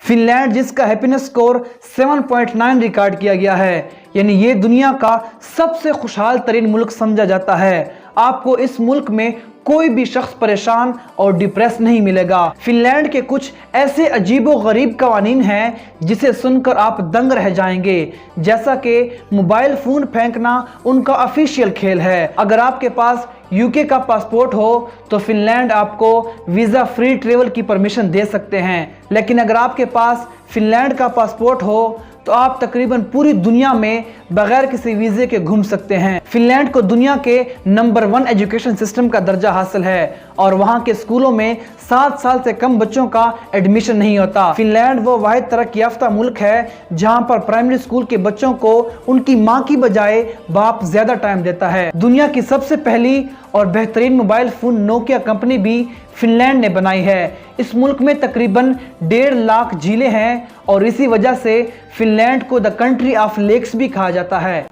Finland जिसका happiness score 7.9 record किया गया है, यानी ये दुनिया का सबसे खुशहाल तरीन मुल्क समझा जाता है। आपको इस मुल्क में कोई भी शख्स परेशान और डिप्रेस नहीं मिलेगा। फिनलैंड के कुछ ऐसे अजीबो गरीब कवानीन हैं जिसे सुनकर आप दंग रह जाएंगे। जैसा कि मोबाइल फोन फेंकना उनका ऑफिशियल खेल है। अगर आपके पास यूके का पासपोर्ट हो तो फिनलैंड आपको वीज़ा फ्री ट्रेवल की परमिशन दे सकते हैं, लेकिन अगर आपके पास फिनलैंड का पासपोर्ट हो तो आप तकरीबन पूरी दुनिया में बगैर किसी वीज़े के घूम सकते हैं। फिनलैंड को दुनिया के नंबर 1 एजुकेशन सिस्टम का दर्जा हासिल है और वहाँ के स्कूलों में 7 साल से कम बच्चों का एडमिशन नहीं होता। फिनलैंड वो वाहिद तरक्की याफ्ता मुल्क है जहाँ पर प्राइमरी स्कूल के बच्चों को उनकी माँ की बजाय बाप ज्यादा टाइम देता है। दुनिया की सबसे पहली और बेहतरीन मोबाइल फोन नोकिया कंपनी भी फिनलैंड ने बनाई है। इस मुल्क में तकरीबन 1.5 लाख झीलें हैं और इसी वजह से फिनलैंड को द कंट्री ऑफ लेक्स भी कहा जाता है।